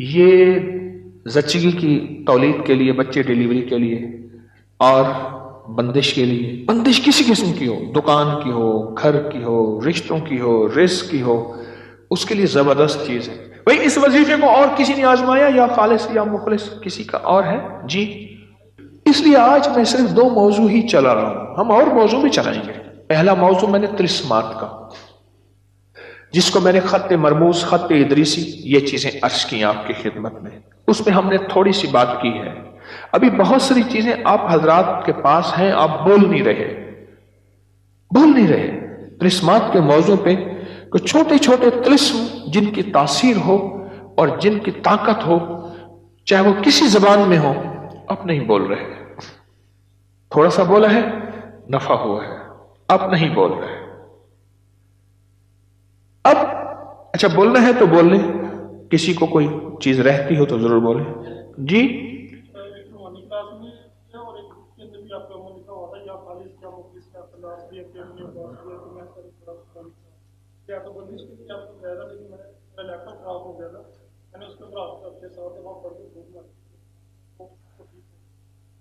یہ زچگی کی تولید کے لیے، بچے ڈیلیوری کے لیے اور بندش کے لیے، بندش کسی قسم کی ہو، دکان کی ہو، گھر کی ہو، رشتوں کی ہو، رزق کی ہو، اس کے لیے زبردست چیز ہے. بھئی اس وظیفے کو اور کسی نے آزمایا یا خالص یا مخلص کسی کا اور ہے؟ جی. اس لیے آج میں صرف 2 موضوع ہی چلا رہا ہوں، ہم اور موضوع بھی چلائیں گے. پہلا موضوع میں نے طلسمات کا، جس کو میں نے خط مرموز، خط ادریسی، یہ چیزیں عرض کی آپ کی خدمت میں. اس میں ہم نے تھوڑی سی بات کی ہے. ابھی بہت ساری چیزیں آپ حضرات کے پاس ہیں، آپ بول نہیں رہے. طلسمات کے موضوع پہ کچھ چھوٹے چھوٹے طلسم جن کی تاثیر ہو اور جن کی طاقت ہو، چاہے وہ کسی زبان میں ہو، آپ نہیں بول رہے. تھوڑا سا بولا ہے، نفع ہوا ہے، آپ نہیں بول رہے. اب اچھا بولنا ہے تو بول لیں، کسی کو کوئی چیز رہتی ہو تو ضرور بولیں. جی.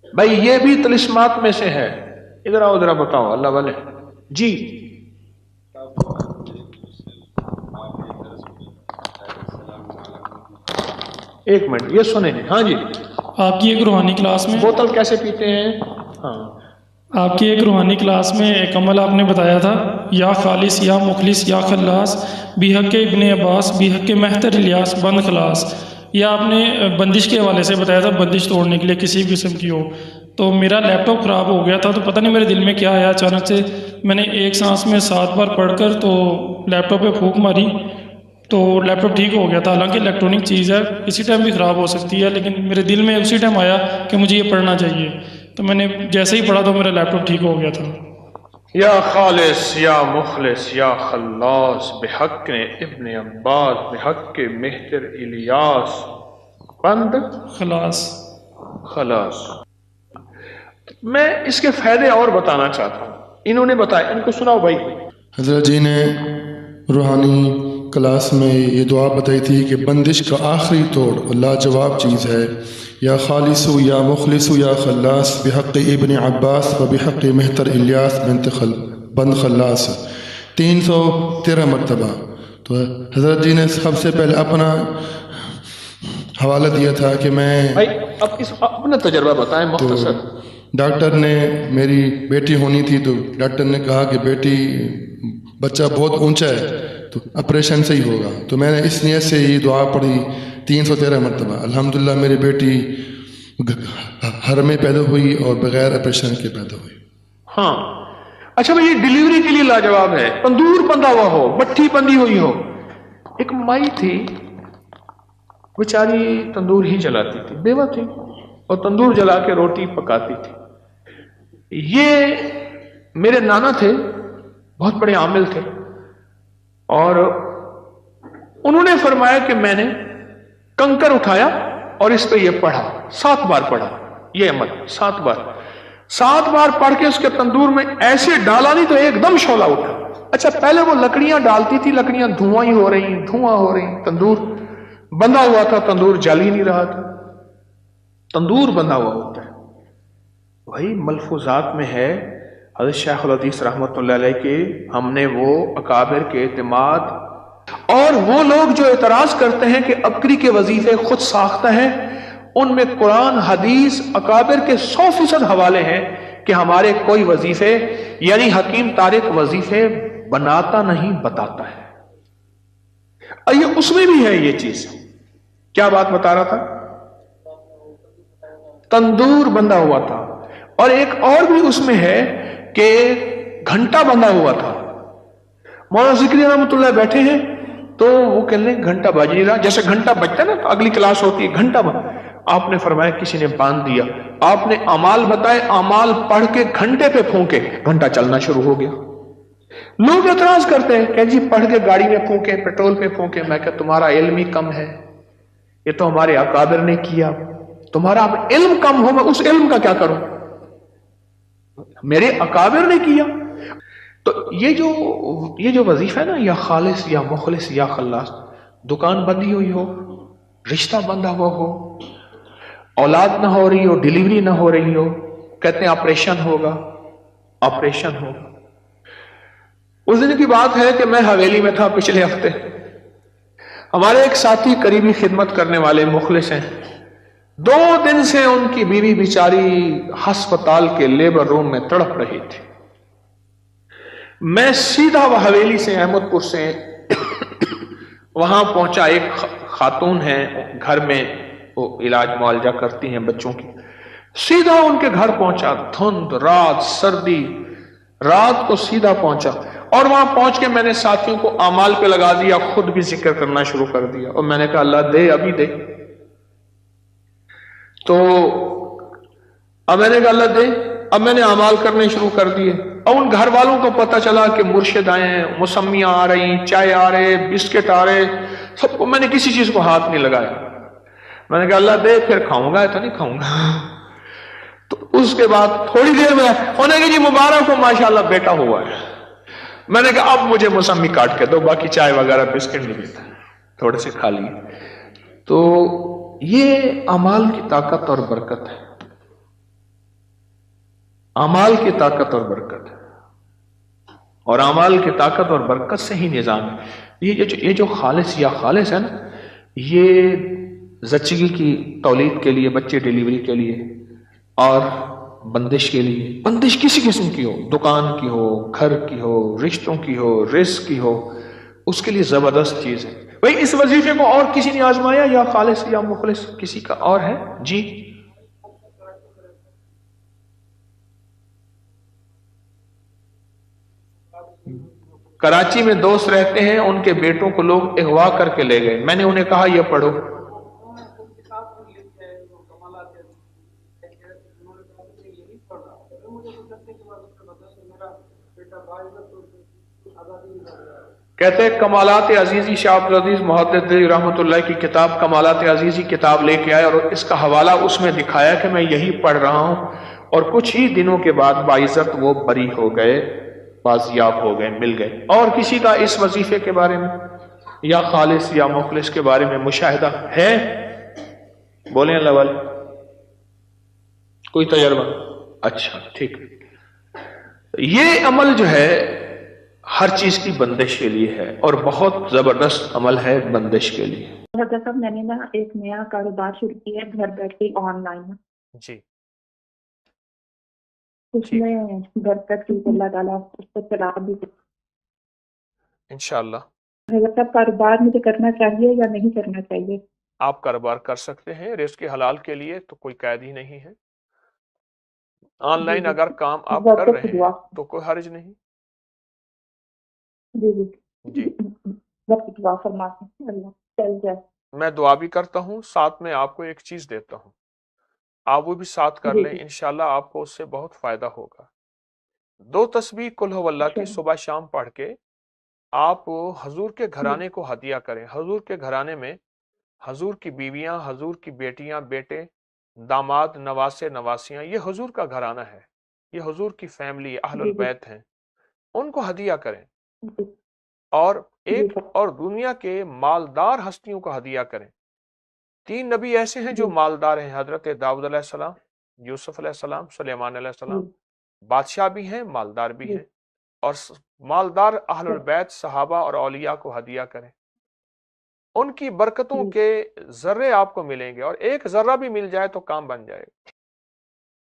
بھائی یہ بھی طلسمات میں سے ہے. ادھر آؤ، ادھر بتاؤ اللہ والے. جی. ایک منٹ یہ سنیں. ہاں جی. آپ کی ایک روحانی کلاس میں بوتل کیسے پیتے ہیں؟ ہاں. آپ کی ایک روحانی کلاس میں ایک عمل آپ نے بتایا تھا، یا خالص یا مخلص یا خلاص، بحق ابن عباس بحق مہتر الیاس بند خلاص. یا آپ نے بندش کے حوالے سے بتایا تھا، بندش توڑنے کے لیے کسی بھی قسم کی ہو. تو میرا لیپ ٹاپ خراب ہو گیا تھا، تو پتہ نہیں میرے دل میں کیا آیا، اچانک سے میں نے ایک سانس میں 7 بار پڑھ کر تو لیپ ٹاپ پہ پھونک ماری تو لیپ ٹاپ ٹھیک ہو گیا تھا. حالانکہ الیکٹرانک چیز ہے، کسی ٹائم بھی خراب ہو سکتی ہے، لیکن میرے دل میں اسی ٹائم آیا کہ مجھے یہ پڑھنا چاہیے. تو میں نے جیسے ہی پڑھا تو میرا لیپ ٹاپ ٹھیک ہو گیا تھا. یا خالص یا مخلص یا خلاص بحق ابن عباس بحق مہتر الیاس بند خلاص. میں اس کے فائدے اور بتانا چاہتا ہوں. انہوں نے بتایا، ان کو سناؤ بھائی. حضرت جی نے روحانی کلاس میں یہ دعا بتائی تھی کہ بندش کا آخری توڑ لاجواب چیز ہے، یا خالص یا مخلص یا خلاص بحق ابن عباس و بحق مہتر الیاس بند خلاص، 313 مرتبہ. تو حضرت جی نے سب سے پہلے اپنا حوالہ دیا تھا کہ میں اب اپنا تجربہ بتائیں مختصر. ڈاکٹر نے، میری بیٹی ہونی تھی تو ڈاکٹر نے کہا کہ بیٹی بچہ بہت اونچا ہے تو آپریشن سے ہی ہوگا. تو میں نے اس نیت سے یہ دعا پڑھی 313 مرتبہ. الحمدللہ میری بیٹی گھر میں پیدا ہوئی اور بغیر آپریشن کے پیدا ہوئی. ہاں اچھا بھائی، یہ ڈیلیوری کے لیے لاجواب ہے. تندور بندھا ہوا ہو، بٹھی بندھی ہوئی ہو. ایک مائی تھی بیچاری، تندور ہی جلاتی تھی، بیوہ تھی اور تندور جلا کے روٹی پکاتی تھی. یہ میرے نانا تھے، بہت بڑے عامل تھے، اور انہوں نے فرمایا کہ میں نے کنکر اٹھایا اور اس پہ یہ پڑھا، 7 بار پڑھا یہ عمل، 7 بار پڑھ کے اس کے تندور میں ایسے ڈالا نہیں تو ایک دم شعلہ اٹھا. اچھا پہلے وہ لکڑیاں ڈالتی تھی، لکڑیاں دھواں ہی ہو رہی، تندور بندھا ہوا تھا، تندور جل ہی نہیں رہا تھا. تندور بندھا ہوا ہوتا ہے. وہی ملفوظات میں ہے حضرت شیخ الحدیث رحمۃ اللہ علیہ کے، ہم نے وہ اکابر کے اعتماد اور وہ لوگ جو اعتراض کرتے ہیں کہ ابکری کے وظیفے خود ساختہ ہیں، ان میں قرآن حدیث اکابر کے 100% حوالے ہیں کہ ہمارے کوئی وظیفے، یعنی حکیم طارق وظیفے بناتا نہیں، بتاتا ہے. یہ اس میں بھی ہے یہ چیز. کیا بات بتا رہا تھا؟ تندور بندھا ہوا تھا. اور ایک اور بھی اس میں ہے کہ گھنٹا بندھا ہوا تھا. مولانا ذکری رحمۃ اللہ بیٹھے ہیں تو وہ کہہ لیں گھنٹا بج نہیں رہا، جیسے گھنٹا بجتا ہے نا تو اگلی کلاس ہوتی ہے، گھنٹا آپ نے فرمایا کسی نے باندھ دیا. آپ نے اعمال بتائے، اعمال پڑھ کے گھنٹے پہ پھونکے، گھنٹا چلنا شروع ہو گیا. لوگ اعتراض کرتے ہیں کہ جی پڑھ کے گاڑی میں پھونکے، پیٹرول پہ پھونکے. میں کہ تمہارا علم ہی کم ہے، یہ تو ہمارے اکابر نے کیا. تمہارا علم کم ہو، میں اس علم کا کیا کروں؟ میرے اکابر نے کیا. تو یہ جو وظیفہ ہے نا، یا خالص یا مخلص یا خلاص، دکان بندی ہوئی ہو، رشتہ بندھا ہوا ہو، اولاد نہ ہو رہی ہو، ڈیلیوری نہ ہو رہی ہو، کہتے ہیں آپریشن ہوگا، آپریشن ہوگا۔ اس دن کی بات ہے کہ میں حویلی میں تھا پچھلے ہفتے، ہمارے ایک ساتھی قریبی خدمت کرنے والے مخلص ہیں، 2 دن سے ان کی بیوی بیچاری ہسپتال کے لیبر روم میں تڑپ رہی تھی۔ میں سیدھا وہ حویلی سے، احمد پور سے وہاں پہنچا۔ ایک خاتون ہے گھر میں، وہ علاج معالجہ کرتی ہیں بچوں کی، سیدھا ان کے گھر پہنچا، دھند رات سردی، رات کو سیدھا پہنچا، اور وہاں پہنچ کے میں نے ساتھیوں کو اعمال پہ لگا دیا، خود بھی ذکر کرنا شروع کر دیا، اور میں نے کہا اللہ دے، ابھی دے۔ تو اب میں نے کہا اللہ دے، اب میں نے اعمال کرنے شروع کر دیے، اور ان گھر والوں کو پتہ چلا کہ مرشد آئے ہیں، موسمیاں آ رہی، چائے آ رہے، بسکٹ آ رہے، سب کو، میں نے کسی چیز کو ہاتھ نہیں لگایا۔ میں نے کہا اللہ دے، پھر کھاؤں گا تو نہیں کھاؤں گا۔ تو اس کے بعد تھوڑی دیر میں انہوں نے کہا جی مبارک ہو، ماشاءاللہ بیٹا ہوا ہے۔ میں نے کہا اب مجھے موسمی کاٹ کے دو، باقی چائے وغیرہ بسکٹ نہیں دیتا، تھوڑے سے کھا لیے۔ تو یہ اعمال کی طاقت اور برکت ہے، اعمال کی طاقت اور برکت ہے، اور اعمال کی طاقت اور برکت سے ہی نظام ہے۔ یہ جو خالص یا خالص ہے نا، یہ زچگی کی تولید کے لیے، بچے ڈیلیوری کے لیے، اور بندش کے لیے، بندش کسی قسم کی ہو، دکان کی ہو، گھر کی ہو، رشتوں کی ہو، رزق کی ہو، اس کے لیے زبردست چیز ہے۔ بھئی اس وظیفے کو اور کسی نے آزمایا، یا خالص یا مخلص کسی کا اور ہے؟ جی کراچی میں دوست رہتے ہیں، ان کے بیٹوں کو لوگ اغوا کر کے لے گئے، میں نے انہیں کہا یہ پڑھو۔ کہتے ہیں کمالات عزیزی، شاہ عبدالعزیز محدث رحمۃ اللہ کی کتاب کمالات عزیزی کتاب لے کے آئے، اور اس کا حوالہ اس میں دکھایا کہ میں یہی پڑھ رہا ہوں، اور کچھ ہی دنوں کے بعد باعزت وہ بری ہو گئے، بازیاب ہو گئے، مل گئے۔ اور کسی کا اس وظیفے کے بارے میں یا خالص یا مخلص کے بارے میں مشاہدہ ہے؟ بولیں اللہ والے، کوئی تجربہ؟ اچھا ٹھیک۔ یہ عمل جو ہے ہر چیز کی بندش کے لیے ہے، اور بہت زبردست عمل ہے بندش کے لیے۔ حضرت صاحب میں نے نا ایک نیا کاروبار شروع کیا ہے گھر بیٹھے آن لائن، جی اس میں برکت کی، اللہ تعالیٰ اس کو چلا بھی۔ انشاءاللہ حضرت صاحب کاروبار مجھے کرنا چاہیے یا نہیں کرنا چاہیے؟ آپ کاروبار کر سکتے ہیں، رزق حلال کے لیے تو کوئی قید ہی نہیں ہے۔ آن لائن اگر کام آپ کر برکت رہے کی دعا، ہیں تو کوئی حرج نہیں۔ جی جی برکت کی دعا فرماتے ہیں، اللہ چل جائے۔ میں دعا بھی کرتا ہوں، ساتھ میں آپ کو ایک چیز دیتا ہوں، آپ وہ بھی ساتھ کر جی لیں، انشاءاللہ آپ کو اس سے بہت فائدہ ہوگا۔ 2 تسبیح قل ہو اللہ کی صبح شام پڑھ کے آپ حضور کے گھرانے کو ہدیہ کریں۔ حضور کے گھرانے میں حضور کی بیویاں، حضور کی بیٹیاں، بیٹے، داماد، نواسے، نواسیاں، یہ حضور کا گھرانہ ہے، یہ حضور کی فیملی اہل البیت ہیں، ان کو ہدیہ کریں، اور اور دنیا کے مالدار ہستیوں کو ہدیہ کریں۔ 3 نبی ایسے ہیں جو مالدار ہیں، حضرت داؤد علیہ السلام، یوسف علیہ السلام، سلیمان علیہ السلام، بادشاہ بھی ہیں، مالدار بھی ہیں، اور مالدار اہل البیت صحابہ اور اولیاء کو ہدیہ کریں، ان کی برکتوں کے ذرے آپ کو ملیں گے، اور ایک ذرہ بھی مل جائے تو کام بن جائے گا۔